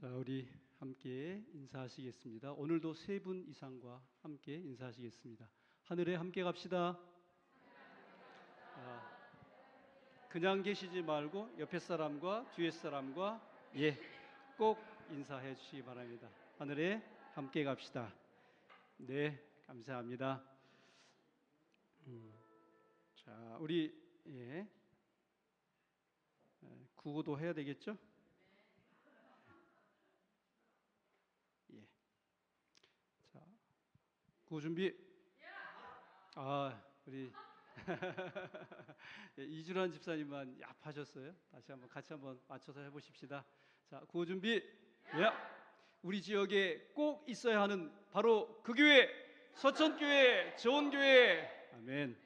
자, 우리 함께 인사하시겠습니다. 오늘도 세 분 이상과 함께 인사하시겠습니다. 하늘에 함께 갑시다. 그냥 계시지 말고 옆에 사람과 뒤에 사람과 꼭 인사해 주시기 바랍니다. 하늘에 함께 갑시다. 네, 감사합니다. 자, 우리 구호도 해야 되겠죠? 자, 구호 준비. 우리 이주란 집사님만 얍하셨어요. 다시 한번 같이 한번 맞춰서 해보십시다. 자, 구호 준비. 우리 지역에 꼭 있어야 하는 바로 그 교회, 서천교회, 좋은교회. 아멘.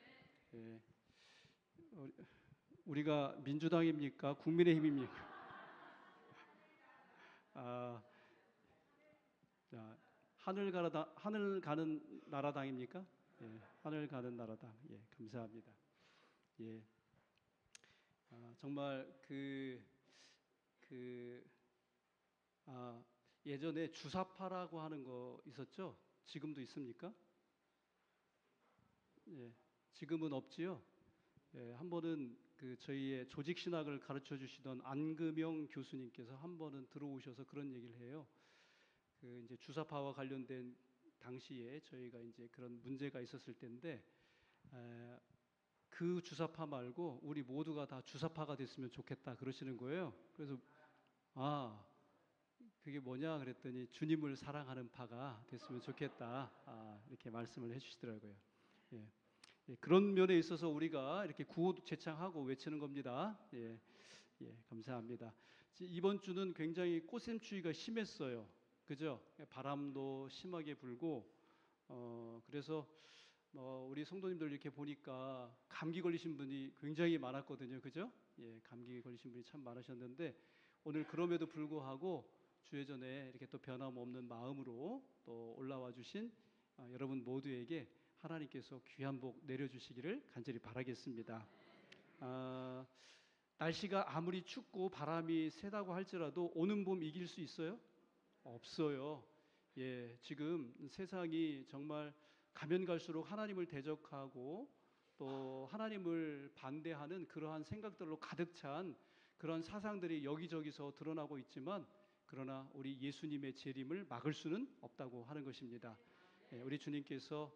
우리가 민주당입니까? 국민의힘입니까? 자, 하늘 가는 나라당입니까? 하늘 가는 나라당. 감사합니다. 정말 예전에 주사파라고 하는 거 있었죠? 지금도 있습니까? 지금은 없지요. 한 번은 저희의 조직 신학을 가르쳐 주시던 안금영 교수님께서 한 번은 들어오셔서 그런 얘기를 해요. 이제 주사파와 관련된 당시에 저희가 이제 그런 문제가 있었을 때인데 그 주사파 말고 우리 모두가 다 주사파가 됐으면 좋겠다 그러시는 거예요. 그래서 그게 뭐냐 그랬더니 주님을 사랑하는 파가 됐으면 좋겠다 이렇게 말씀을 해주시더라고요. 그런 면에 있어서 우리가 이렇게 구호도 제창하고 외치는 겁니다. 감사합니다. 이번 주는 굉장히 꽃샘추위가 심했어요. 그죠? 바람도 심하게 불고 그래서 우리 성도님들 이렇게 보니까 감기 걸리신 분이 굉장히 많았거든요. 그죠? 감기 걸리신 분이 참 많으셨는데 오늘 그럼에도 불구하고 주회전에 이렇게 또 변함없는 마음으로 또 올라와 주신 여러분 모두에게 하나님께서 귀한 복 내려주시기를 간절히 바라겠습니다. 날씨가 아무리 춥고 바람이 세다고 할지라도 오는 봄 이길 수 있어요? 없어요. 지금 세상이 정말 가면 갈수록 하나님을 대적하고 또 하나님을 반대하는 그러한 생각들로 가득 찬 그런 사상들이 여기저기서 드러나고 있지만 그러나 우리 예수님의 재림을 막을 수는 없다고 하는 것입니다. 우리 주님께서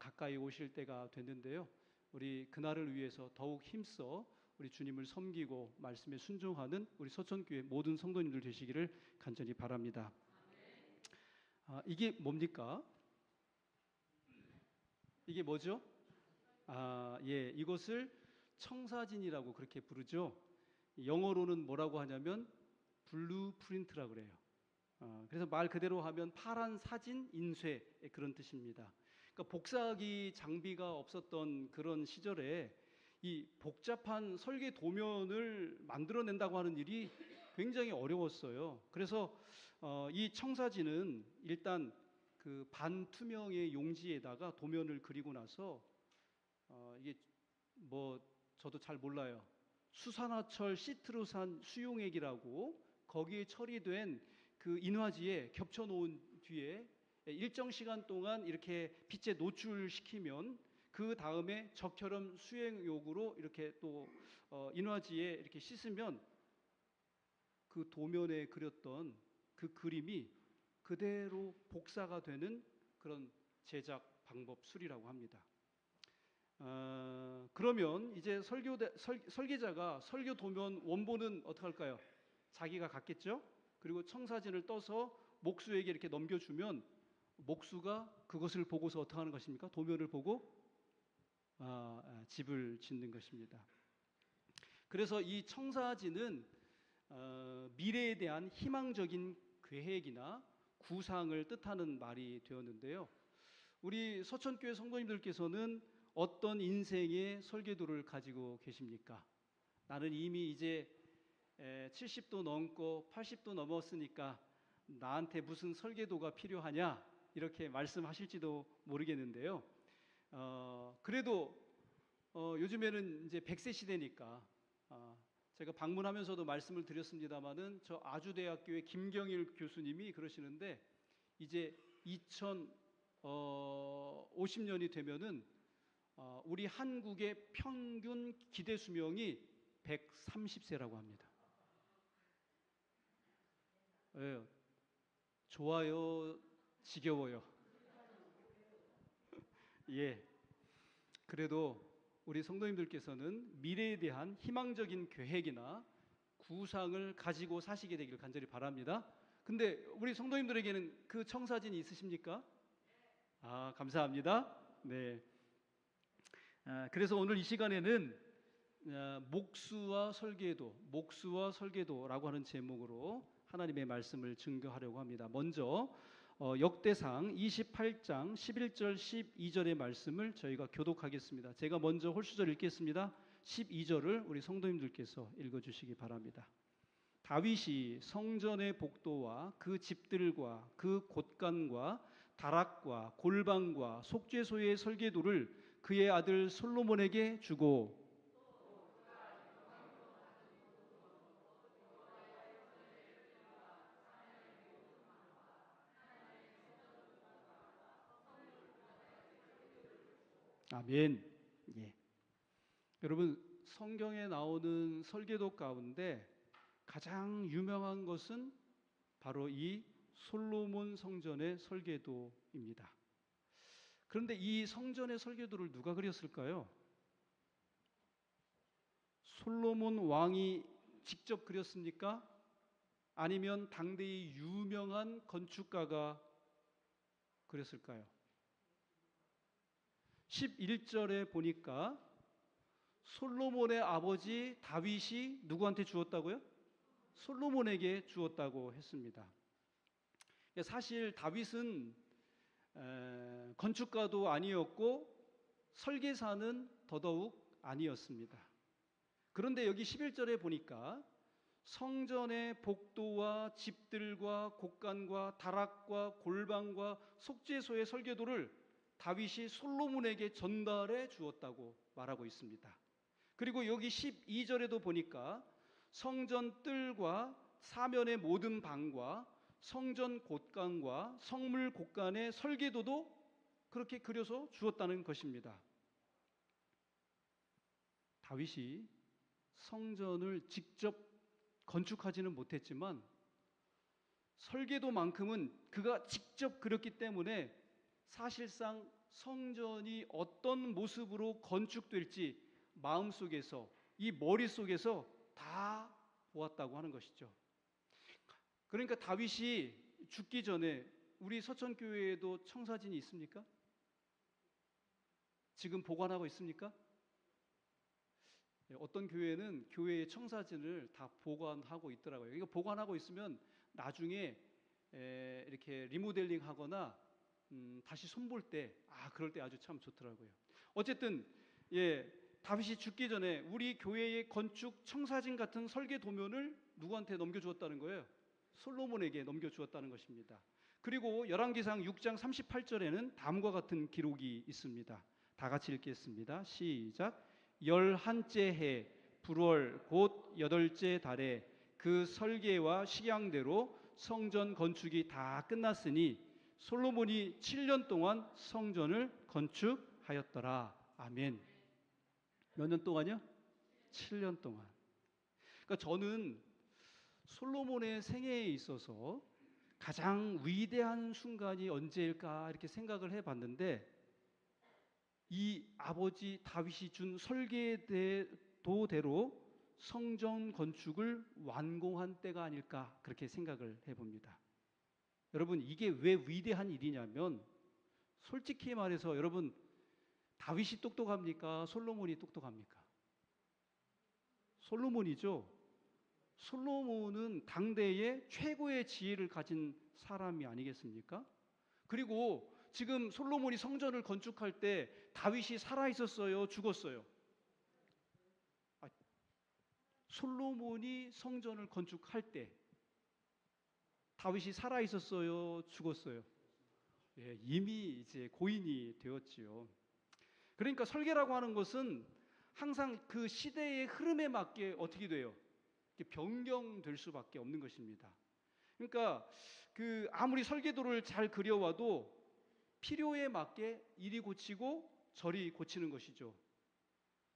가까이 오실 때가 됐는데요. 우리 그날을 위해서 더욱 힘써 우리 주님을 섬기고 말씀에 순종하는 우리 서천교회 모든 성도님들 되시기를 간절히 바랍니다. 이게 뭡니까? 이게 뭐죠? 이것을 청사진이라고 그렇게 부르죠. 영어로는 뭐라고 하냐면 블루프린트라고 그래요. 그래서 말 그대로 하면 파란 사진 인쇄 그런 뜻입니다. 그러니까 복사하기 장비가 없었던 그런 시절에 이 복잡한 설계 도면을 만들어낸다고 하는 일이 굉장히 어려웠어요. 그래서 이 청사진은 일단 그 반투명의 용지에다가 도면을 그리고 나서 이게 뭐 저도 잘 몰라요. 수산화철 시트루산 수용액이라고 거기에 처리된 그 인화지에 겹쳐 놓은 뒤에 일정 시간 동안 이렇게 빛에 노출시키면 그 다음에 적처럼 수행욕으로 이렇게 또 인화지에 이렇게 씻으면 그 도면에 그렸던 그 그림이 그대로 복사가 되는 그런 제작 방법술이라고 합니다. 그러면 이제 설계자가 설교 도면 원본은 어떻게 할까요? 자기가 갖겠죠? 그리고 청사진을 떠서 목수에게 이렇게 넘겨주면 목수가 그것을 보고서 어떻게 하는 것입니까? 도면을 보고 집을 짓는 것입니다. 그래서 이 청사진은 미래에 대한 희망적인 계획이나 구상을 뜻하는 말이 되었는데요. 우리 서천교회 성도님들께서는 어떤 인생의 설계도를 가지고 계십니까? 나는 이미 이제 70도 넘고 80도 넘었으니까 나한테 무슨 설계도가 필요하냐 이렇게 말씀하실지도 모르겠는데요. 그래도 요즘에는 이제 100세 시대니까 제가 방문하면서도 말씀을 드렸습니다마는 저 아주대학교의 김경일 교수님이 그러시는데 이제 2050년이 되면은 우리 한국의 평균 기대 수명이 130세라고 합니다. 예, 좋아요, 지겨워요. 예. 그래도 우리 성도님들께서는 미래에 대한 희망적인 계획이나 구상을 가지고 사시게 되기를 간절히 바랍니다. 근데 우리 성도님들에게는 그 청사진이 있으십니까? 아, 감사합니다. 네. 그래서 오늘 이 시간에는 목수와 설계도라고 하는 제목으로 하나님의 말씀을 증거하려고 합니다. 먼저 역대상 28장 11절 12절의 말씀을 저희가 교독하겠습니다. 제가 먼저 홀수절 읽겠습니다. 12절을 우리 성도님들께서 읽어주시기 바랍니다. 다윗이 성전의 복도와 그 집들과 그 곳간과 다락과 골방과 속죄소의 설계도를 그의 아들 솔로몬에게 주고 아멘. 예. 여러분 성경에 나오는 설계도 가운데 가장 유명한 것은 바로 이 솔로몬 성전의 설계도입니다. 그런데 이 성전의 설계도를 누가 그렸을까요? 솔로몬 왕이 직접 그렸습니까? 아니면 당대의 유명한 건축가가 그렸을까요? 11절에 보니까 솔로몬의 아버지 다윗이 누구한테 주었다고요? 솔로몬에게 주었다고 했습니다. 사실 다윗은 건축가도 아니었고 설계사는 더더욱 아니었습니다. 그런데 여기 11절에 보니까 성전의 복도와 집들과 곳간과 다락과 골방과 속죄소의 설계도를 다윗이 솔로몬에게 전달해 주었다고 말하고 있습니다. 그리고 여기 12절에도 보니까 성전 뜰과 사면의 모든 방과 성전 곳간과 성물 곳간의 설계도도 그렇게 그려서 주었다는 것입니다. 다윗이 성전을 직접 건축하지는 못했지만 설계도만큼은 그가 직접 그렸기 때문에 사실상 성전이 어떤 모습으로 건축될지 마음속에서 이 머릿속에서 다 보았다고 하는 것이죠. 그러니까 다윗이 죽기 전에 우리 서천교회에도 청사진이 있습니까? 지금 보관하고 있습니까? 어떤 교회는 교회의 청사진을 다 보관하고 있더라고요. 이거 보관하고 있으면 나중에 이렇게 리모델링 하거나 다시 손볼 때 그럴 때 아주 참 좋더라고요. 어쨌든 다윗이 죽기 전에 우리 교회의 건축 청사진 같은 설계 도면을 누구한테 넘겨주었다는 거예요? 솔로몬에게 넘겨주었다는 것입니다. 그리고 열왕기상 6장 38절에는 다음과 같은 기록이 있습니다. 다 같이 읽겠습니다. 시작. 11째 해 불월 곧 8째 달에 그 설계와 식양대로 성전 건축이 다 끝났으니 솔로몬이 7년 동안 성전을 건축하였더라. 아멘. 몇 년 동안요? 7년 동안. 그러니까 저는 솔로몬의 생애에 있어서 가장 위대한 순간이 언제일까 이렇게 생각을 해봤는데 이 아버지 다윗이 준 설계도대로 성전 건축을 완공한 때가 아닐까 그렇게 생각을 해봅니다. 여러분 이게 왜 위대한 일이냐면 솔직히 말해서 여러분 다윗이 똑똑합니까? 솔로몬이 똑똑합니까? 솔로몬이죠. 솔로몬은 당대의 최고의 지혜를 가진 사람이 아니겠습니까? 그리고 지금 솔로몬이 성전을 건축할 때 다윗이 살아 있었어요? 죽었어요? 솔로몬이 성전을 건축할 때 다윗이 살아 있었어요? 죽었어요? 이미 이제 고인이 되었지요. 그러니까 설계라고 하는 것은 항상 그 시대의 흐름에 맞게 어떻게 돼요? 변경될 수밖에 없는 것입니다. 그러니까 아무리 설계도를 잘 그려와도 필요에 맞게 이리 고치고 저리 고치는 것이죠.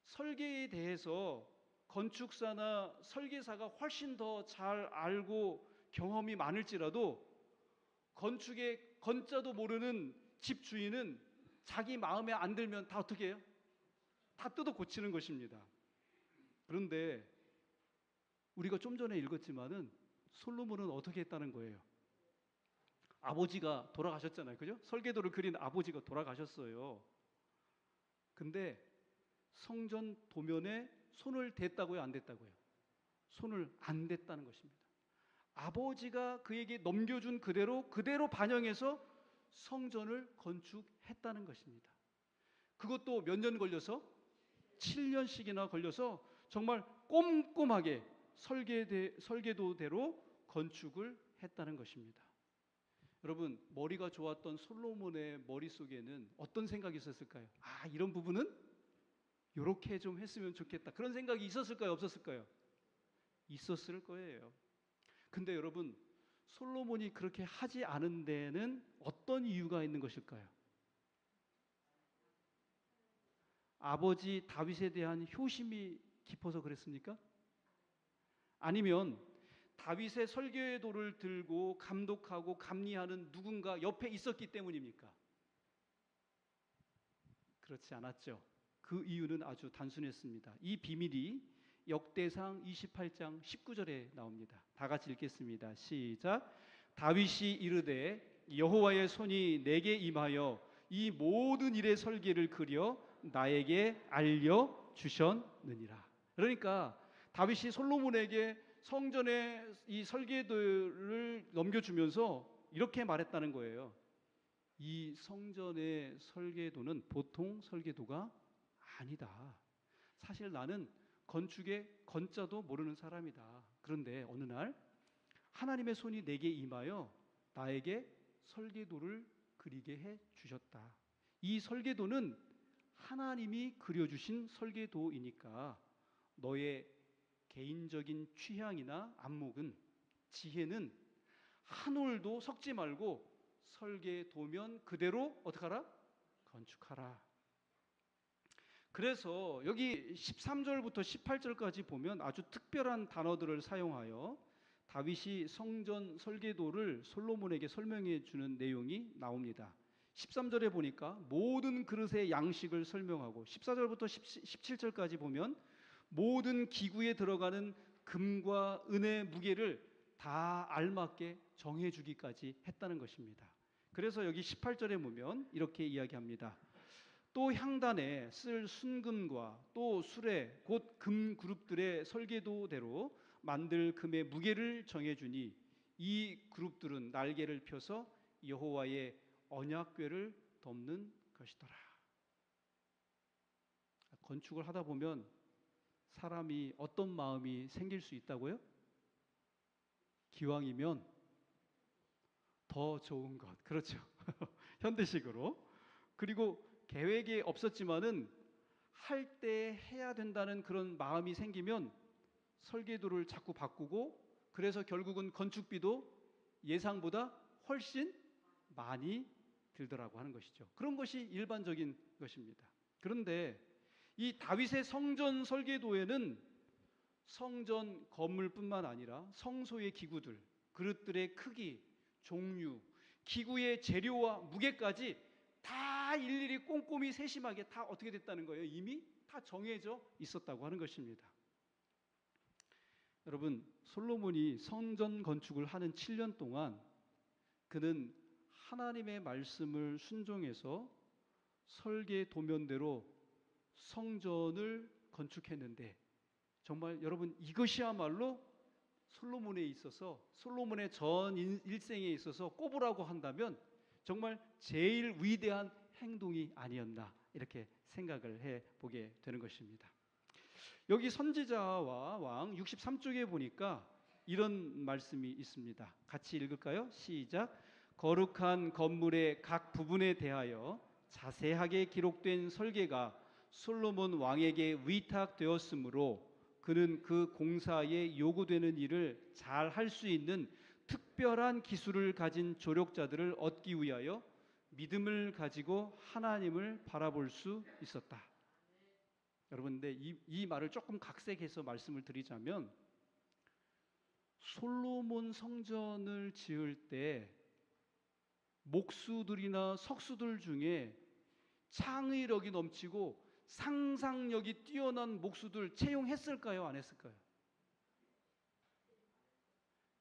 설계에 대해서 건축사나 설계사가 훨씬 더 잘 알고 경험이 많을지라도 건축의 건자도 모르는 집주인은 자기 마음에 안 들면 다 어떻게 해요? 다 뜯어 고치는 것입니다. 그런데 우리가 좀 전에 읽었지만은 솔로몬은 어떻게 했다는 거예요? 아버지가 돌아가셨잖아요. 그죠? 설계도를 그린 아버지가 돌아가셨어요. 근데 성전 도면에 손을 댔다고요? 안 댔다고요? 손을 안 댔다는 것입니다. 아버지가 그에게 넘겨준 그대로 반영해서 성전을 건축했다는 것입니다. 그것도 몇 년 걸려서? 7년씩이나 걸려서 정말 꼼꼼하게 설계도대로 건축을 했다는 것입니다. 여러분, 머리가 좋았던 솔로몬의 머릿속에는 어떤 생각이 있었을까요? 이런 부분은 이렇게 좀 했으면 좋겠다. 그런 생각이 있었을까요? 없었을까요? 있었을 거예요. 근데 여러분, 솔로몬이 그렇게 하지 않은 데는 어떤 이유가 있는 것일까요? 아버지 다윗에 대한 효심이 깊어서 그랬습니까? 아니면 다윗의 설계도를 들고 감독하고 감리하는 누군가 옆에 있었기 때문입니까? 그렇지 않았죠. 그 이유는 아주 단순했습니다. 이 비밀이 역대상 28장 19절에 나옵니다. 다 같이 읽겠습니다. 시작. 다윗이 이르되 여호와의 손이 내게 임하여 이 모든 일의 설계를 그려 나에게 알려 주셨느니라. 그러니까 다윗이 솔로몬에게 성전의 이 설계도를 넘겨주면서 이렇게 말했다는 거예요. 이 성전의 설계도는 보통 설계도가 아니다. 사실 나는 건축의 건자도 모르는 사람이다. 그런데 어느 날 하나님의 손이 내게 임하여 나에게 설계도를 그리게 해 주셨다. 이 설계도는 하나님이 그려주신 설계도이니까 너의 개인적인 취향이나 안목은, 지혜는 한 올도 섞지 말고 설계도면 그대로 어떻게 하라? 건축하라. 그래서 여기 13절부터 18절까지 보면 아주 특별한 단어들을 사용하여 다윗이 성전 설계도를 솔로몬에게 설명해 주는 내용이 나옵니다. 13절에 보니까 모든 그릇의 양식을 설명하고 14절부터 17절까지 보면 모든 기구에 들어가는 금과 은의 무게를 다 알맞게 정해주기까지 했다는 것입니다. 그래서 여기 18절에 보면 이렇게 이야기합니다. 또 향단에 쓸 순금과 또 수레 곧 금 그룹들의 설계도대로 만들 금의 무게를 정해주니 이 그룹들은 날개를 펴서 여호와의 언약궤를 덮는 것이더라. 건축을 하다 보면 사람이 어떤 마음이 생길 수 있다고요? 기왕이면 더 좋은 것. 그렇죠. 현대식으로. 그리고 계획이 없었지만은 할 때 해야 된다는 그런 마음이 생기면 설계도를 자꾸 바꾸고, 그래서 결국은 건축비도 예상보다 훨씬 많이 들더라고 하는 것이죠. 그런 것이 일반적인 것입니다. 그런데 이 다윗의 성전 설계도에는 성전 건물뿐만 아니라 성소의 기구들, 그릇들의 크기, 종류, 기구의 재료와 무게까지 다 일일이 꼼꼼히 세심하게 다 어떻게 됐다는 거예요? 이미 다 정해져 있었다고 하는 것입니다. 여러분, 솔로몬이 성전 건축을 하는 7년 동안 그는 하나님의 말씀을 순종해서 설계 도면대로 성전을 건축했는데, 정말 여러분, 이것이야말로 솔로몬에 있어서, 솔로몬의 전 일생에 있어서 꼽으라고 한다면 정말 제일 위대한 행동이 아니었나, 이렇게 생각을 해보게 되는 것입니다. 여기 선지자와 왕 63쪽에 보니까 이런 말씀이 있습니다. 같이 읽을까요? 시작. 거룩한 건물의 각 부분에 대하여 자세하게 기록된 설계가 솔로몬 왕에게 위탁되었으므로 그는 그 공사에 요구되는 일을 잘 할 수 있는 특별한 기술을 가진 조력자들을 얻기 위하여 믿음을 가지고 하나님을 바라볼 수 있었다. 여러분, 근데 이 말을 조금 각색해서 말씀을 드리자면, 솔로몬 성전을 지을 때 목수들이나 석수들 중에 창의력이 넘치고 상상력이 뛰어난 목수들 채용했을까요? 안 했을까요?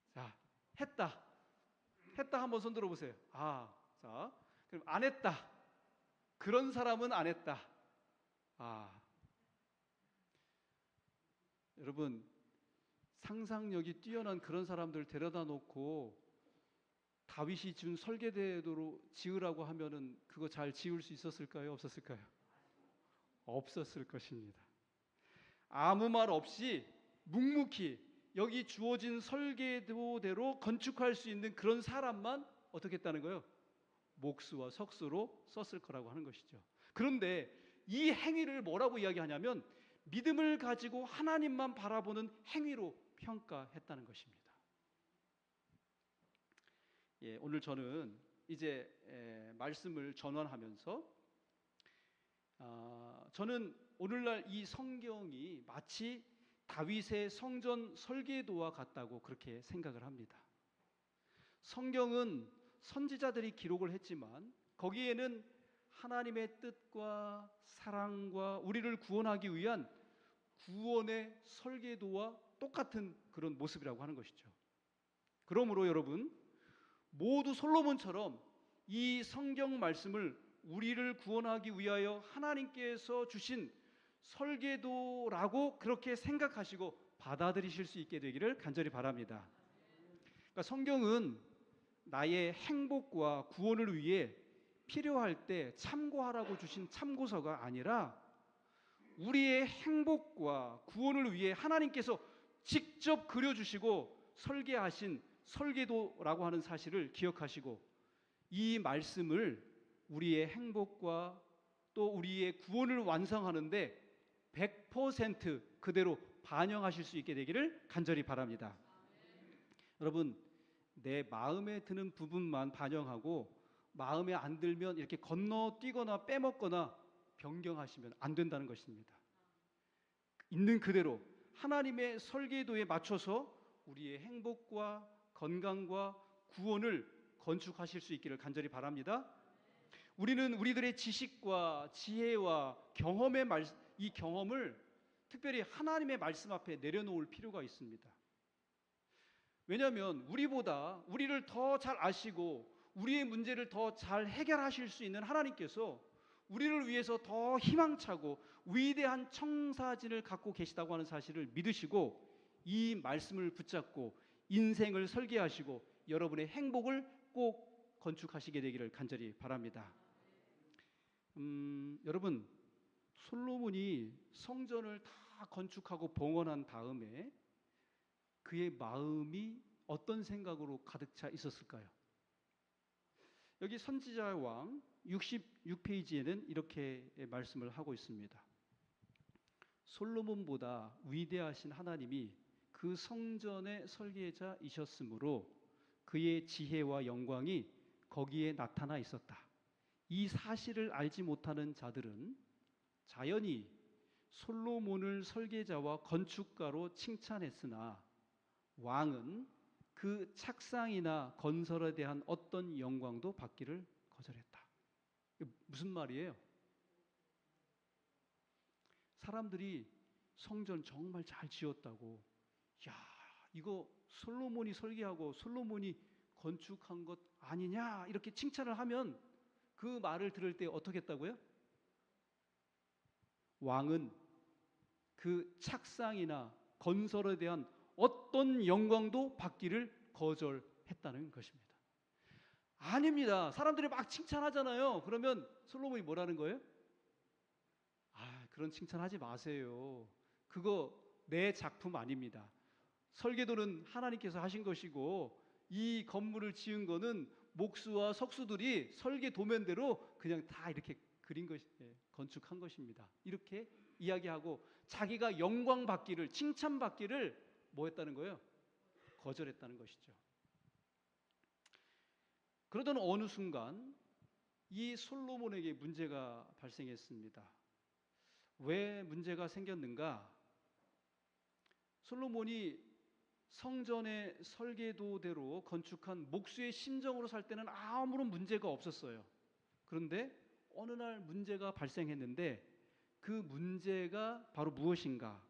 자, 했다. 했다 한번 손 들어보세요. 자, 그럼 안 했다. 그런 사람은 안 했다. 여러분, 상상력이 뛰어난 그런 사람들 데려다 놓고 다윗이 준 설계대로 지으라고 하면은 그거 잘 지을 수 있었을까요? 없었을까요? 없었을 것입니다. 아무 말 없이 묵묵히 여기 주어진 설계도대로 건축할 수 있는 그런 사람만 어떻게 했다는 거예요? 목수와 석수로 썼을 거라고 하는 것이죠. 그런데 이 행위를 뭐라고 이야기하냐면 믿음을 가지고 하나님만 바라보는 행위로 평가했다는 것입니다. 오늘 저는 이제 말씀을 전환하면서 저는 오늘날 이 성경이 마치 다윗의 성전 설계도와 같다고 그렇게 생각을 합니다. 성경은 선지자들이 기록을 했지만 거기에는 하나님의 뜻과 사랑과 우리를 구원하기 위한 구원의 설계도와 똑같은 그런 모습이라고 하는 것이죠. 그러므로 여러분, 모두 솔로몬처럼 이 성경 말씀을 우리를 구원하기 위하여 하나님께서 주신 설계도라고 그렇게 생각하시고 받아들이실 수 있게 되기를 간절히 바랍니다. 그러니까 성경은 나의 행복과 구원을 위해 필요할 때 참고하라고 주신 참고서가 아니라 우리의 행복과 구원을 위해 하나님께서 직접 그려주시고 설계하신 설계도라고 하는 사실을 기억하시고 이 말씀을 우리의 행복과 또 우리의 구원을 완성하는데 100% 그대로 반영하실 수 있게 되기를 간절히 바랍니다. 여러분, 내 마음에 드는 부분만 반영하고 마음에 안 들면 이렇게 건너뛰거나 빼먹거나 변경하시면 안 된다는 것입니다. 있는 그대로 하나님의 설계도에 맞춰서 우리의 행복과 건강과 구원을 건축하실 수 있기를 간절히 바랍니다. 우리는 우리들의 지식과 지혜와 이 경험을 특별히 하나님의 말씀 앞에 내려놓을 필요가 있습니다. 왜냐하면 우리보다 우리를 더 잘 아시고 우리의 문제를 더 잘 해결하실 수 있는 하나님께서 우리를 위해서 더 희망차고 위대한 청사진을 갖고 계시다고 하는 사실을 믿으시고 이 말씀을 붙잡고 인생을 설계하시고 여러분의 행복을 꼭 건축하시게 되기를 간절히 바랍니다. 여러분, 솔로몬이 성전을 다 건축하고 봉헌한 다음에 그의 마음이 어떤 생각으로 가득 차 있었을까요? 여기 선지자의 왕 66페이지에는 이렇게 말씀을 하고 있습니다. 솔로몬보다 위대하신 하나님이 그 성전의 설계자이셨으므로 그의 지혜와 영광이 거기에 나타나 있었다. 이 사실을 알지 못하는 자들은 자연히 솔로몬을 설계자와 건축가로 칭찬했으나 왕은 그 착상이나 건설에 대한 어떤 영광도 받기를 거절했다. 무슨 말이에요? 사람들이 성전 정말 잘 지었다고, 야, 이거 솔로몬이 설계하고 솔로몬이 건축한 것 아니냐 이렇게 칭찬을 하면 그 말을 들을 때 어떻게 했다고요? 왕은 그 착상이나 건설에 대한 어떤 영광도 받기를 거절했다는 것입니다. 아닙니다. 사람들이 막 칭찬하잖아요. 그러면 솔로몬이 뭐라는 거예요? 그런 칭찬하지 마세요. 그거 내 작품 아닙니다. 설계도는 하나님께서 하신 것이고 이 건물을 지은 거는 목수와 석수들이 설계 도면대로 그냥 다 이렇게 그린 것이 건축한 것입니다. 이렇게 이야기하고 자기가 영광 받기를, 칭찬 받기를 뭐 했다는 거예요? 거절했다는 것이죠. 그러던 어느 순간 이 솔로몬에게 문제가 발생했습니다. 왜 문제가 생겼는가? 솔로몬이 성전의 설계도대로 건축한 목수의 심정으로 살 때는 아무런 문제가 없었어요. 그런데 어느 날 문제가 발생했는데 그 문제가 바로 무엇인가?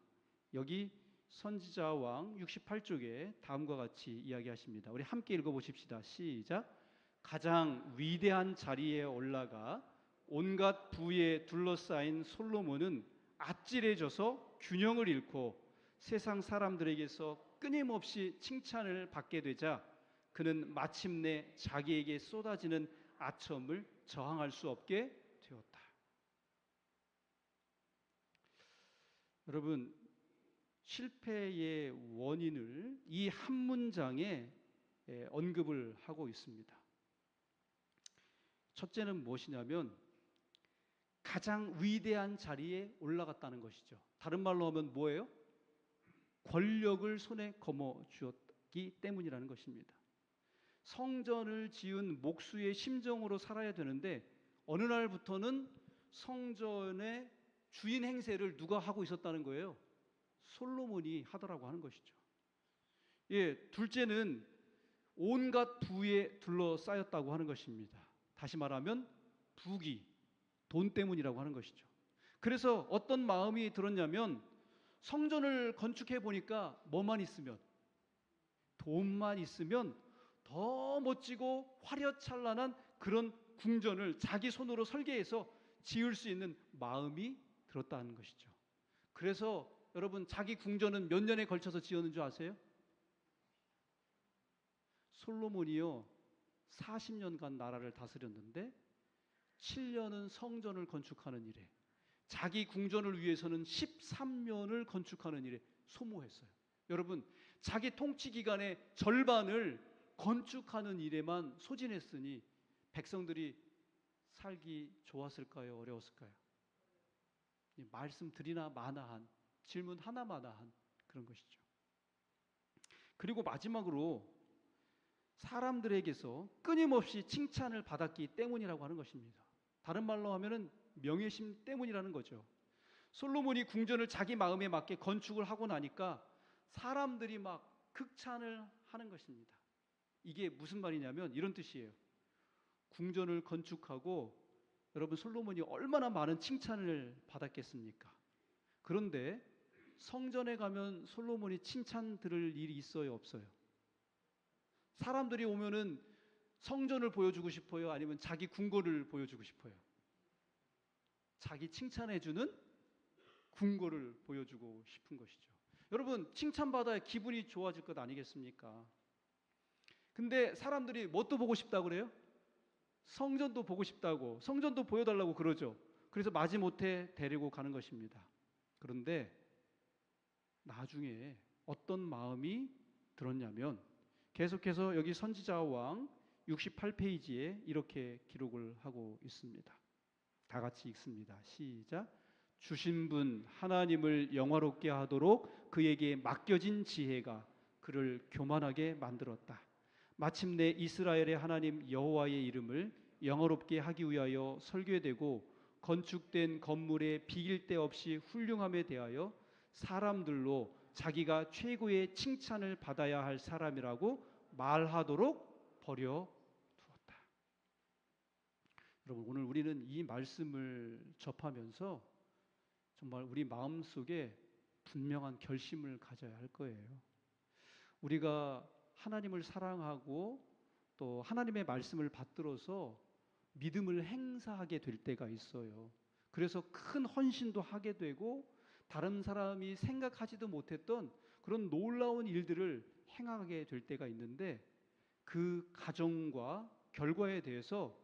여기 선지자왕 68쪽에 다음과 같이 이야기하십니다. 우리 함께 읽어보십시다. 시작. 가장 위대한 자리에 올라가 온갖 부에 둘러싸인 솔로몬은 아찔해져서 균형을 잃고 세상 사람들에게서 끊임없이 칭찬을 받게 되자 그는 마침내 자기에게 쏟아지는 아첨을 저항할 수 없게 되었다. 여러분, 실패의 원인을 이 한 문장에 언급을 하고 있습니다. 첫째는 무엇이냐면 가장 위대한 자리에 올라갔다는 것이죠. 다른 말로 하면 뭐예요? 권력을 손에 거머 쥐었기 때문이라는 것입니다. 성전을 지은 목수의 심정으로 살아야 되는데 어느 날부터는 성전의 주인 행세를 누가 하고 있었다는 거예요? 솔로몬이 하더라고 하는 것이죠. 예, 둘째는 온갖 부에 둘러싸였다고 하는 것입니다. 다시 말하면 부귀, 돈 때문이라고 하는 것이죠. 그래서 어떤 마음이 들었냐면 성전을 건축해 보니까 뭐만 있으면, 돈만 있으면 더 멋지고 화려찬란한 그런 궁전을 자기 손으로 설계해서 지을 수 있는 마음이 들었다는 것이죠. 그래서 여러분, 자기 궁전은 몇 년에 걸쳐서 지었는 줄 아세요? 솔로몬이요 40년간 나라를 다스렸는데 7년은 성전을 건축하는 일에, 자기 궁전을 위해서는 13년을 건축하는 일에 소모했어요. 여러분, 자기 통치 기간의 절반을 건축하는 일에만 소진했으니 백성들이 살기 좋았을까요? 어려웠을까요? 말씀 드리나 마나한, 질문 하나마나한 그런 것이죠. 그리고 마지막으로 사람들에게서 끊임없이 칭찬을 받았기 때문이라고 하는 것입니다. 다른 말로 하면은 명예심 때문이라는 거죠. 솔로몬이 궁전을 자기 마음에 맞게 건축을 하고 나니까 사람들이 막 극찬을 하는 것입니다. 이게 무슨 말이냐면 이런 뜻이에요. 궁전을 건축하고 여러분, 솔로몬이 얼마나 많은 칭찬을 받았겠습니까? 그런데 성전에 가면 솔로몬이 칭찬 들을 일이 있어요, 없어요? 사람들이 오면은 성전을 보여주고 싶어요? 아니면 자기 궁궐을 보여주고 싶어요? 자기 칭찬해주는 궁궐을 보여주고 싶은 것이죠. 여러분, 칭찬받아야 기분이 좋아질 것 아니겠습니까? 근데 사람들이 뭣도 보고 싶다고 그래요? 성전도 보고 싶다고, 성전도 보여달라고 그러죠. 그래서 마지못해 데리고 가는 것입니다. 그런데 나중에 어떤 마음이 들었냐면 계속해서 여기 선지자왕 68페이지에 이렇게 기록을 하고 있습니다. 다 같이 읽습니다. 시작. 주신 분 하나님을 영화롭게 하도록 그에게 맡겨진 지혜가 그를 교만하게 만들었다. 마침내 이스라엘의 하나님 여호와의 이름을 영화롭게 하기 위하여 설계되고 건축된 건물의 비길 데 없이 훌륭함에 대하여 사람들로 자기가 최고의 칭찬을 받아야 할 사람이라고 말하도록 버려두었다. 여러분, 오늘 우리는 이 말씀을 접하면서 정말 우리 마음속에 분명한 결심을 가져야 할 거예요. 우리가 하나님을 사랑하고 또 하나님의 말씀을 받들어서 믿음을 행사하게 될 때가 있어요. 그래서 큰 헌신도 하게 되고 다른 사람이 생각하지도 못했던 그런 놀라운 일들을 행하게 될 때가 있는데 그 과정과 결과에 대해서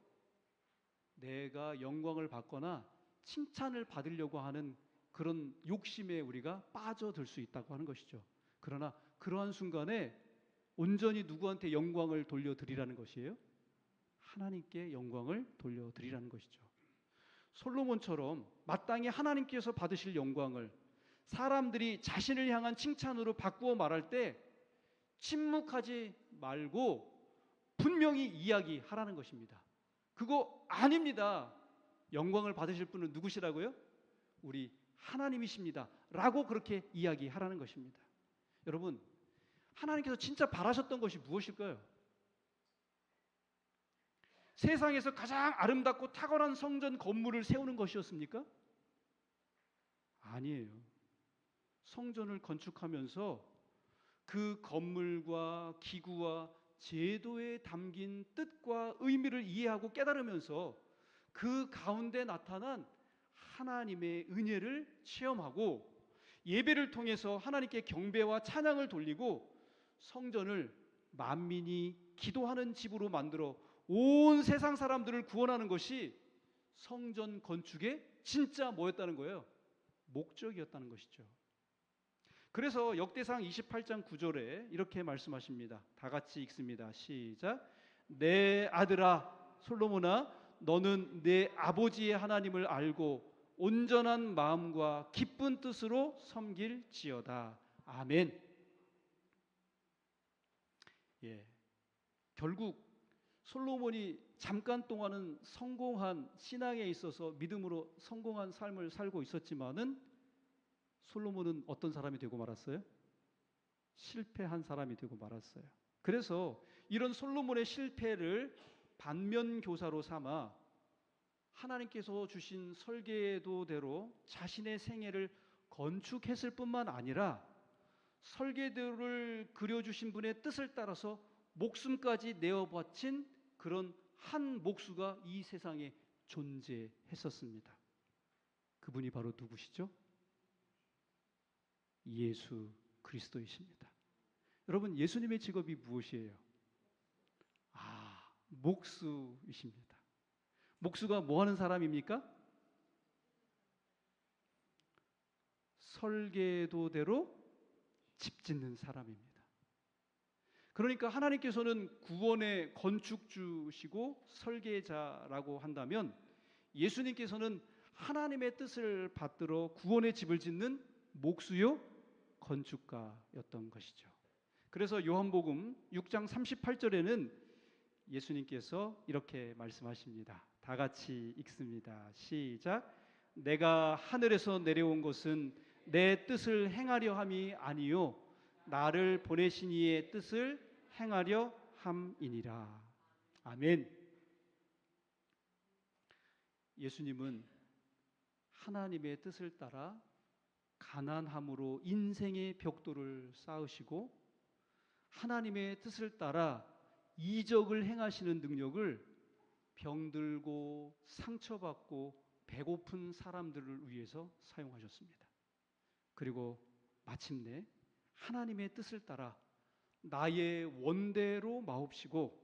내가 영광을 받거나 칭찬을 받으려고 하는 그런 욕심에 우리가 빠져들 수 있다고 하는 것이죠. 그러나 그러한 순간에 온전히 누구한테 영광을 돌려드리라는 것이에요? 하나님께 영광을 돌려드리라는 것이죠. 솔로몬처럼 마땅히 하나님께서 받으실 영광을 사람들이 자신을 향한 칭찬으로 바꾸어 말할 때 침묵하지 말고 분명히 이야기하라는 것입니다. 그거 아닙니다. 영광을 받으실 분은 누구시라고요? 우리 하나님이십니다. 라고 그렇게 이야기하라는 것입니다. 여러분, 하나님께서 진짜 바라셨던 것이 무엇일까요? 세상에서 가장 아름답고 탁월한 성전 건물을 세우는 것이었습니까? 아니에요. 성전을 건축하면서 그 건물과 기구와 제도에 담긴 뜻과 의미를 이해하고 깨달으면서 그 가운데 나타난 하나님의 은혜를 체험하고 예배를 통해서 하나님께 경배와 찬양을 돌리고 성전을 만민이 기도하는 집으로 만들어 온 세상 사람들을 구원하는 것이 성전 건축의 진짜 뭐였다는 거예요? 목적이었다는 것이죠. 그래서 역대상 28장 9절에 이렇게 말씀하십니다. 다 같이 읽습니다. 시작. 내 아들아 솔로몬아, 너는 내 아버지의 하나님을 알고 온전한 마음과 기쁜 뜻으로 섬길지어다. 아멘. 예, 결국 솔로몬이 잠깐 동안은 성공한 신앙에 있어서 믿음으로 성공한 삶을 살고 있었지만은 솔로몬은 어떤 사람이 되고 말았어요? 실패한 사람이 되고 말았어요. 그래서 이런 솔로몬의 실패를 반면교사로 삼아 하나님께서 주신 설계도대로 자신의 생애를 건축했을 뿐만 아니라 설계도를 그려주신 분의 뜻을 따라서 목숨까지 내어 바친 그런 한 목수가 이 세상에 존재했었습니다. 그분이 바로 누구시죠? 예수 그리스도이십니다. 여러분, 예수님의 직업이 무엇이에요? 목수이십니다. 목수가 뭐 하는 사람입니까? 설계도대로 집 짓는 사람입니다. 그러니까 하나님께서는 구원의 건축주시고 설계자라고 한다면 예수님께서는 하나님의 뜻을 받들어 구원의 집을 짓는 목수요 건축가였던 것이죠. 그래서 요한복음 6장 38절에는 예수님께서 이렇게 말씀하십니다. 다 같이 읽습니다. 시작. 내가 하늘에서 내려온 것은 내 뜻을 행하려 함이 아니요 나를 보내신 이의 뜻을 행하려 함이니라. 아멘. 예수님은 하나님의 뜻을 따라 가난함으로 인생의 벽돌을 쌓으시고 하나님의 뜻을 따라 이적을 행하시는 능력을 병들고 상처받고 배고픈 사람들을 위해서 사용하셨습니다. 그리고 마침내 하나님의 뜻을 따라 나의 원대로 마옵시고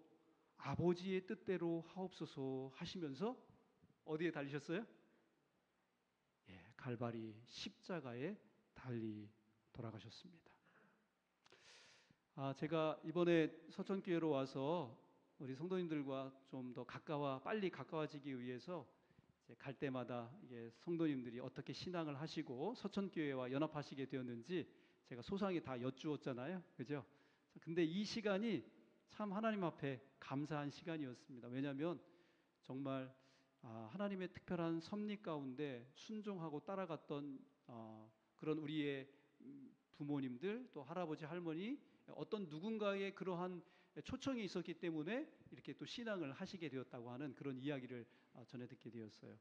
아버지의 뜻대로 하옵소서 하시면서 어디에 달리셨어요? 갈바리 십자가에 달리 돌아가셨습니다. 제가 이번에 서천교회로 와서 우리 성도님들과 좀 더 빨리 가까워지기 위해서 갈 때마다 이게 성도님들이 어떻게 신앙을 하시고 서천교회와 연합하시게 되었는지 제가 소상히 다 여쭈었잖아요. 그죠? 근데 이 시간이 참 하나님 앞에 감사한 시간이었습니다. 왜냐하면 정말 하나님의 특별한 섭리 가운데 순종하고 따라갔던 그런 우리의 부모님들 또 할아버지 할머니 어떤 누군가의 그러한 초청이 있었기 때문에 이렇게 또 신앙을 하시게 되었다고 하는 그런 이야기를 전해 듣게 되었어요.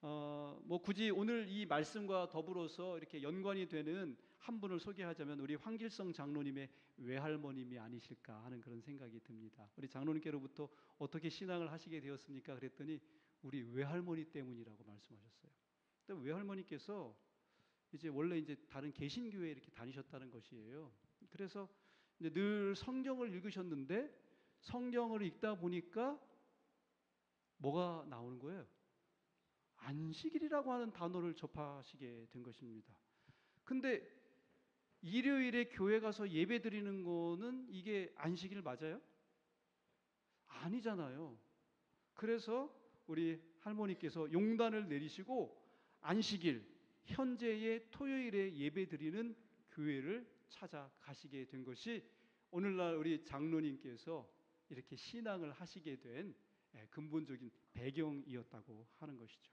뭐 굳이 오늘 이 말씀과 더불어서 이렇게 연관이 되는 한 분을 소개하자면 우리 황길성 장로님의 외할머님이 아니실까 하는 그런 생각이 듭니다. 우리 장로님께로부터 어떻게 신앙을 하시게 되었습니까? 그랬더니 우리 외할머니 때문이라고 말씀하셨어요. 근데 외할머니께서 원래 다른 개신교회에 이렇게 다니셨다는 것이에요. 그래서 이제 늘 성경을 읽으셨는데 성경을 읽다 보니까 뭐가 나오는 거예요? 안식일이라고 하는 단어를 접하시게 된 것입니다. 근데 일요일에 교회 가서 예배 드리는 거는 이게 안식일 맞아요? 아니잖아요. 그래서 우리 할머니께서 용단을 내리시고 안식일, 현재의 토요일에 예배드리는 교회를 찾아가시게 된 것이 오늘날 우리 장로님께서 이렇게 신앙을 하시게 된 근본적인 배경이었다고 하는 것이죠.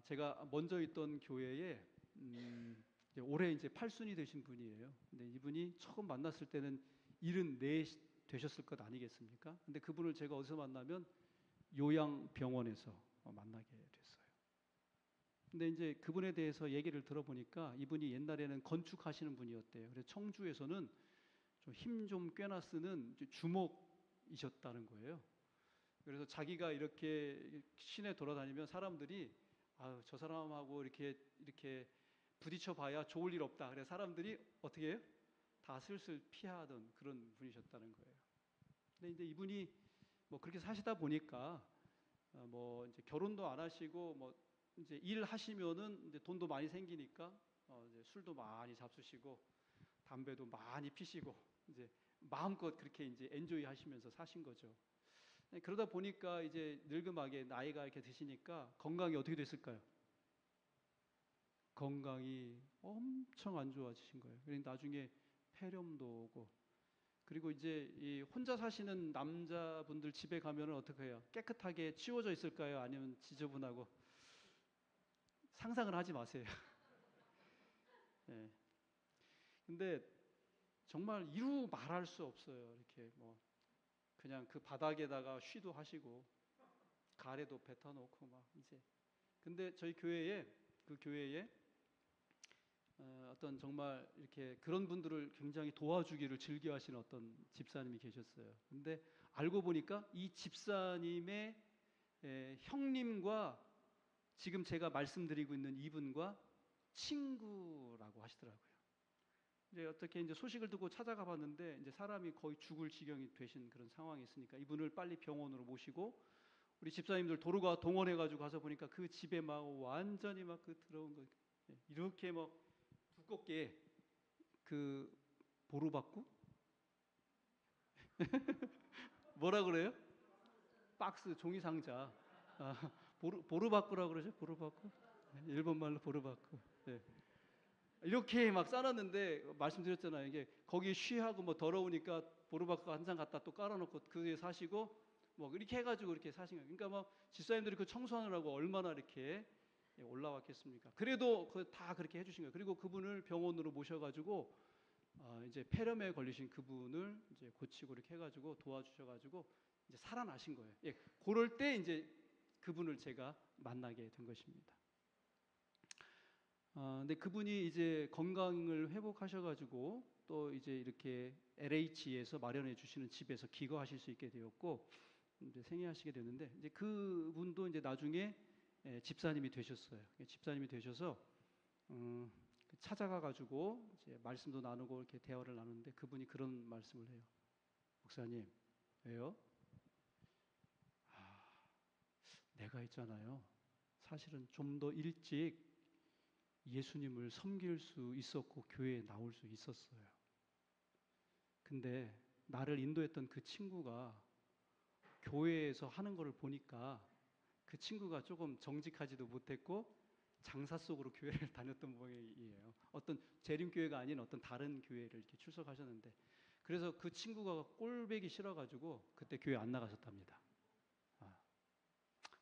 제가 먼저 있던 교회에 올해 이제 8순이 되신 분이에요. 근데 이분이 처음 만났을 때는 74 되셨을 것 아니겠습니까? 근데 그분을 제가 어디서 만나면 요양병원에서 만나게 됐어요. 근데 이제 그분에 대해서 얘기를 들어보니까 이분이 옛날에는 건축하시는 분이었대요. 그래서 청주에서는 좀 힘 좀 꽤나 쓰는 주목이셨다는 거예요. 그래서 자기가 이렇게 시내 돌아다니면 사람들이 저 사람하고 이렇게 부딪혀 봐야 좋을 일 없다. 그래서 사람들이 어떻게 해요? 다 슬슬 피하던 그런 분이셨다는 거예요. 근데 이제 이분이 뭐 그렇게 사시다 보니까 뭐 이제 결혼도 안 하시고 뭐 이제 일하시면은 이제 돈도 많이 생기니까 이제 술도 많이 잡수시고 담배도 많이 피시고 이제 마음껏 그렇게 이제 엔조이 하시면서 사신 거죠. 그러다 보니까 이제 늙음하게 나이가 이렇게 드시니까 건강이 어떻게 됐을까요? 건강이 엄청 안 좋아지신 거예요. 그러니까 나중에 폐렴도 오고, 그리고 이제 이 혼자 사시는 남자분들 집에 가면은 어떻게 해요? 깨끗하게 치워져 있을까요? 아니면 지저분하고? 상상을 하지 마세요. 예. 근데 정말 이루 말할 수 없어요. 이렇게 뭐 그냥 그 바닥에다가 쉬도 하시고 가래도 뱉어 놓고 막 이제. 근데 저희 교회에 그 교회에 어떤 정말 이렇게 그런 분들을 굉장히 도와주기를 즐겨하시는 어떤 집사님이 계셨어요. 근데 알고 보니까 이 집사님의 형님과 지금 제가 말씀드리고 있는 이분과 친구라고 하시더라고요. 이제 어떻게 이제 소식을 듣고 찾아가 봤는데 이제 사람이 거의 죽을 지경이 되신 그런 상황이 있으니까 이분을 빨리 병원으로 모시고 우리 집사님들 도로가 동원해가지고 가서 보니까 그 집에 막 완전히 막 그 들어온 거 이렇게 막 두껍게 그 보루박구 뭐라 그래요? 박스 종이 상자 보루박구라고 그러죠? 보루박구 일본 말로 보루박구. 네. 이렇게 막 싸놨는데 말씀드렸잖아요. 이게 거기 쉬하고 뭐 더러우니까 보루박구 한 장 갖다 또 깔아놓고 그 위에 사시고 뭐 이렇게 해가지고 이렇게 사신 거예요. 그러니까 뭐 집사님들이 그 청소하느라고 얼마나 이렇게 올라왔겠습니까? 그래도 다 그렇게 해주신 거예요. 그리고 그분을 병원으로 모셔가지고 이제 폐렴에 걸리신 그분을 이제 고치고 이렇게 해가지고 도와주셔가지고 이제 살아나신 거예요. 예, 그럴 때 이제 그분을 제가 만나게 된 것입니다. 근데 그분이 이제 건강을 회복하셔가지고 또 이제 이렇게 LH에서 마련해 주시는 집에서 기거하실 수 있게 되었고 이제 생애하시게 됐는데 이제 그분도 이제 나중에 집사님이 되셨어요. 집사님이 되셔서 찾아가 가지고 이제 말씀도 나누고 이렇게 대화를 나누는데 그분이 그런 말씀을 해요. 목사님, 왜요? 내가 있잖아요. 사실은 좀 더 일찍 예수님을 섬길 수 있었고 교회에 나올 수 있었어요. 근데 나를 인도했던 그 친구가 교회에서 하는 거를 보니까 그 친구가 조금 정직하지도 못했고 장사 속으로 교회를 다녔던 모양이에요. 어떤 재림교회가 아닌 어떤 다른 교회를 이렇게 출석하셨는데 그래서 그 친구가 꼴배기 싫어가지고 그때 교회 안 나가셨답니다.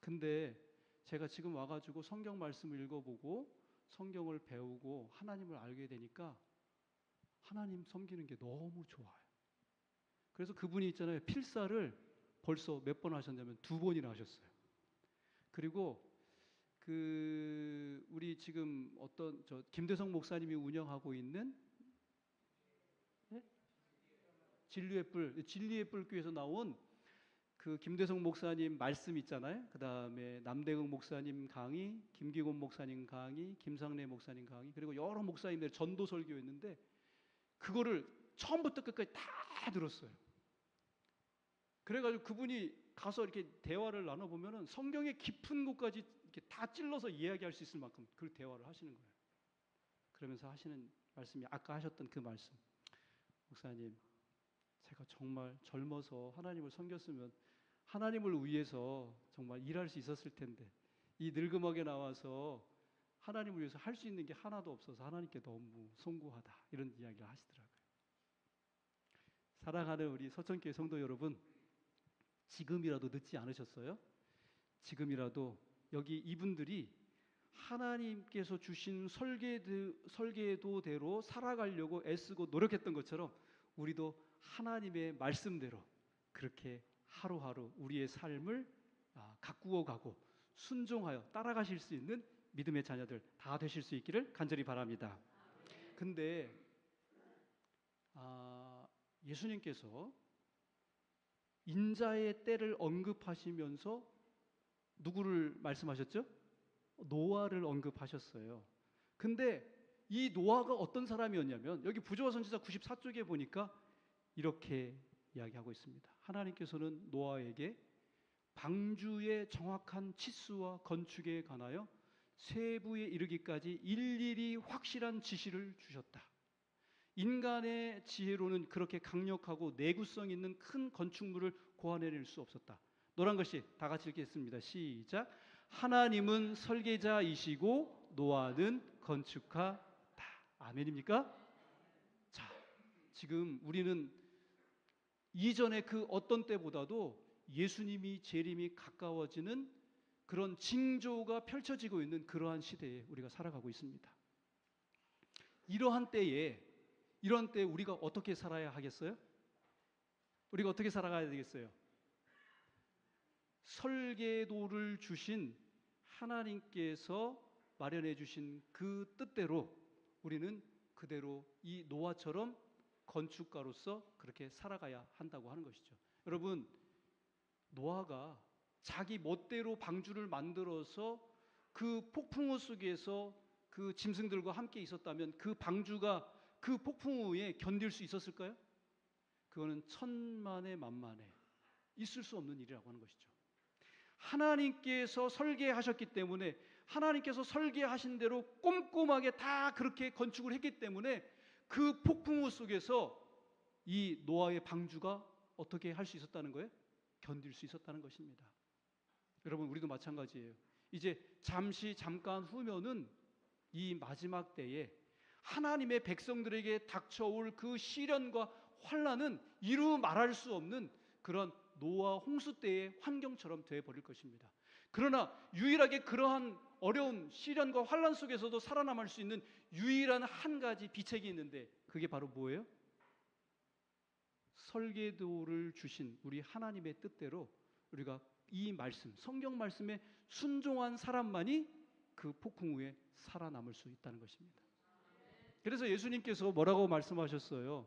근데 제가 지금 와가지고 성경 말씀을 읽어보고 성경을 배우고 하나님을 알게 되니까 하나님 섬기는 게 너무 좋아요. 그래서 그분이 있잖아요. 필사를 벌써 몇 번 하셨냐면 2번이나 하셨어요. 그리고 우리 지금 어떤 김대성 목사님이 운영하고 있는 진리의 뿔 교회에서 나온 그 김대성 목사님 말씀 있잖아요. 그 다음에 남대흥 목사님 강의, 김기곤 목사님 강의, 김상래 목사님 강의, 그리고 여러 목사님들 전도 설교했는데 그거를 처음부터 끝까지 다 들었어요. 그래가지고 그분이 가서 이렇게 대화를 나눠보면은 성경의 깊은 곳까지 이렇게 다 찔러서 이야기할 수 있을 만큼 그 대화를 하시는 거예요. 그러면서 하시는 말씀이 아까 하셨던 그 말씀. 목사님, 제가 정말 젊어서 하나님을 섬겼으면 하나님을 위해서 정말 일할 수 있었을 텐데 이 늙음하게 나와서 하나님을 위해서 할 수 있는 게 하나도 없어서 하나님께 너무 송구하다 이런 이야기를 하시더라고요. 사랑하는 우리 서천교회 성도 여러분, 지금이라도 늦지 않으셨어요? 지금이라도 여기 이분들이 하나님께서 주신 설계도대로 살아가려고 애쓰고 노력했던 것처럼 우리도 하나님의 말씀대로 그렇게 하루하루 우리의 삶을 가꾸어 가고 순종하여 따라가실 수 있는 믿음의 자녀들 다 되실 수 있기를 간절히 바랍니다. 근데 예수님께서 인자의 때를 언급하시면서 누구를 말씀하셨죠? 노아를 언급하셨어요. 근데 이 노아가 어떤 사람이었냐면 여기 부조화 선지자 94쪽에 보니까 이렇게 이야기하고 있습니다. 하나님께서는 노아에게 방주의 정확한 치수와 건축에 관하여 세부에 이르기까지 일일이 확실한 지시를 주셨다. 인간의 지혜로는 그렇게 강력하고 내구성 있는 큰 건축물을 고안해낼 수 없었다. 노란 글씨 다 같이 읽겠습니다. 시작. 하나님은 설계자이시고 노아는 건축가다. 아멘입니까? 자, 지금 우리는 이전에 그 어떤 때보다도 예수님이 재림이 가까워지는 그런 징조가 펼쳐지고 있는 그러한 시대에 우리가 살아가고 있습니다. 이런 때에 우리가 어떻게 살아야 하겠어요? 우리가 어떻게 살아가야 되겠어요? 설계도를 주신 하나님께서 마련해 주신 그 뜻대로 우리는 그대로 이 노아처럼 건축가로서 그렇게 살아가야 한다고 하는 것이죠. 여러분, 노아가 자기 멋대로 방주를 만들어서 그 폭풍우 속에서 그 짐승들과 함께 있었다면 그 방주가 그 폭풍우에 견딜 수 있었을까요? 그거는 천만에 만만에 있을 수 없는 일이라고 하는 것이죠. 하나님께서 설계하셨기 때문에 하나님께서 설계하신 대로 꼼꼼하게 다 그렇게 건축을 했기 때문에 그 폭풍우 속에서 이 노아의 방주가 어떻게 할 수 있었다는 거예요? 견딜 수 있었다는 것입니다. 여러분, 우리도 마찬가지예요. 이제 잠깐 후면은 이 마지막 때에 하나님의 백성들에게 닥쳐올 그 시련과 환난은 이루 말할 수 없는 그런 노아 홍수 때의 환경처럼 되어버릴 것입니다. 그러나 유일하게 그러한 어려운 시련과 환난 속에서도 살아남을 수 있는 유일한 한 가지 비책이 있는데 그게 바로 뭐예요? 설계도를 주신 우리 하나님의 뜻대로 우리가 이 말씀, 성경 말씀에 순종한 사람만이 그 폭풍우에 살아남을 수 있다는 것입니다. 그래서 예수님께서 뭐라고 말씀하셨어요?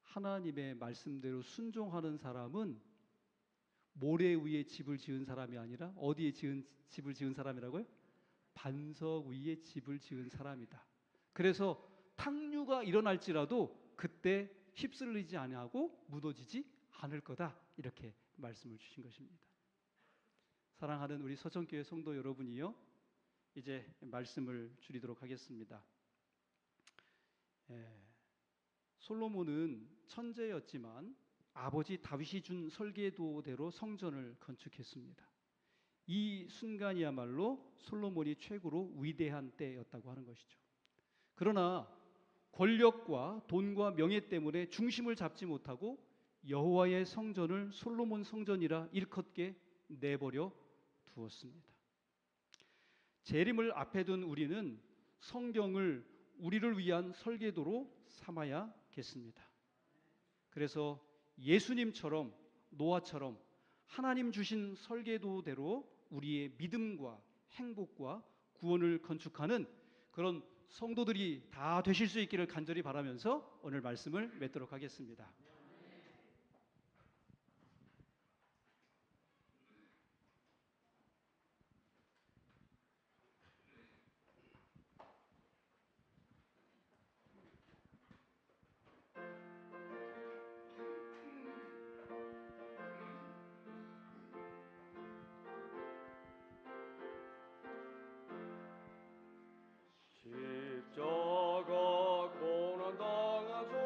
하나님의 말씀대로 순종하는 사람은 모래 위에 집을 지은 사람이 아니라 어디에 집을 지은 사람이라고요? 반석 위에 집을 지은 사람이다. 그래서 탕류가 일어날지라도 그때 휩쓸리지 아니하고 무너지지 않을 거다. 이렇게 말씀을 주신 것입니다. 사랑하는 우리 서천교회 성도 여러분이요, 이제 말씀을 줄이도록 하겠습니다. 솔로몬은 천재였지만 아버지 다윗이 준 설계도대로 성전을 건축했습니다. 이 순간이야말로 솔로몬이 최고로 위대한 때였다고 하는 것이죠. 그러나 권력과 돈과 명예 때문에 중심을 잡지 못하고 여호와의 성전을 솔로몬 성전이라 일컫게 내버려 두었습니다. 재림을 앞에 둔 우리는 성경을 우리를 위한 설계도로 삼아야겠습니다. 그래서 예수님처럼 노아처럼 하나님 주신 설계도대로 우리의 믿음과 행복과 구원을 건축하는 그런 성도들이 다 되실 수 있기를 간절히 바라면서 오늘 말씀을 맺도록 하겠습니다. 십자가 고난 당하소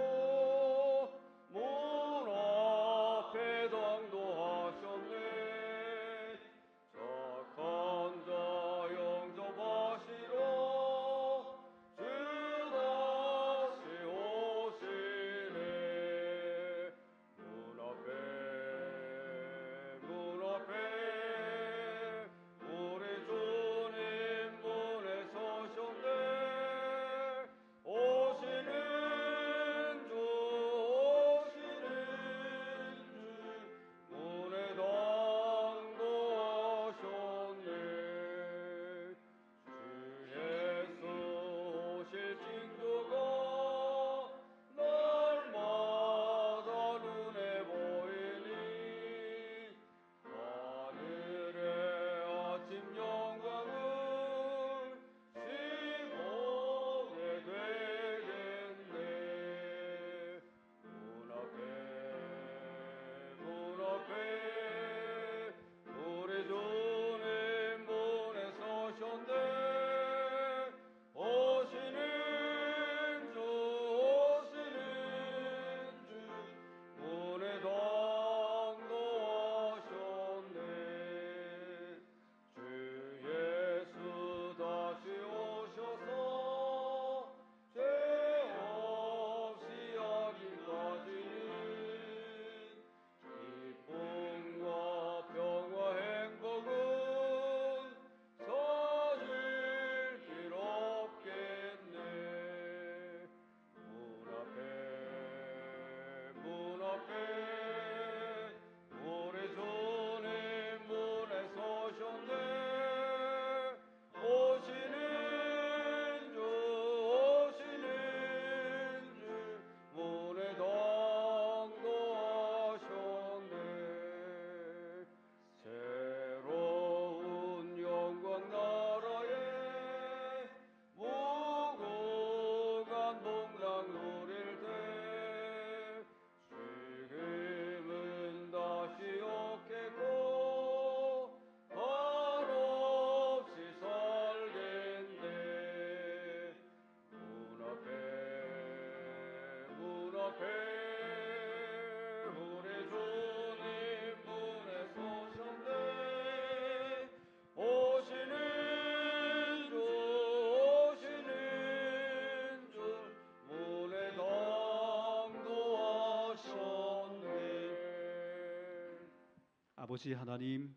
아버지 하나님,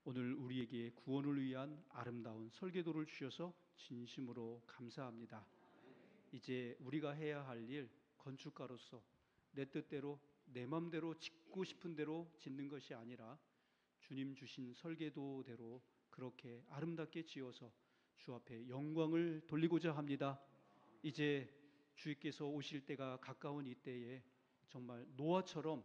오늘 우리에게 구원을 위한 아름다운 설계도를 주셔서 진심으로 감사합니다. 이제 우리가 해야 할 일, 건축가로서 내 뜻대로 내 맘대로 짓고 싶은 대로 짓는 것이 아니라 주님 주신 설계도대로 그렇게 아름답게 지어서 주 앞에 영광을 돌리고자 합니다. 이제 주께서 오실 때가 가까운 이때에 정말 노아처럼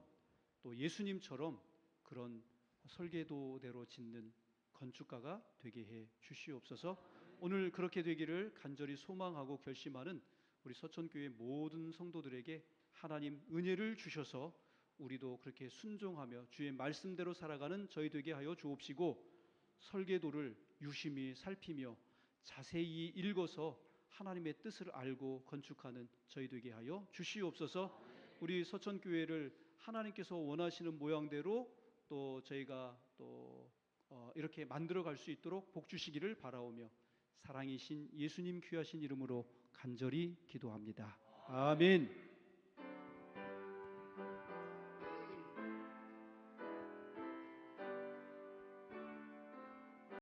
또 예수님처럼 그런 설계도대로 짓는 건축가가 되게 해 주시옵소서. 오늘 그렇게 되기를 간절히 소망하고 결심하는 우리 서천교회 모든 성도들에게 하나님 은혜를 주셔서 우리도 그렇게 순종하며 주의 말씀대로 살아가는 저희 되게 하여 주옵시고, 설계도를 유심히 살피며 자세히 읽어서 하나님의 뜻을 알고 건축하는 저희 되게 하여 주시옵소서. 우리 서천교회를 하나님께서 원하시는 모양대로 또 저희가 또 이렇게 만들어 갈 수 있도록 복 주시기를 바라오며 사랑이신 예수님 귀하신 이름으로 간절히 기도합니다. 아멘.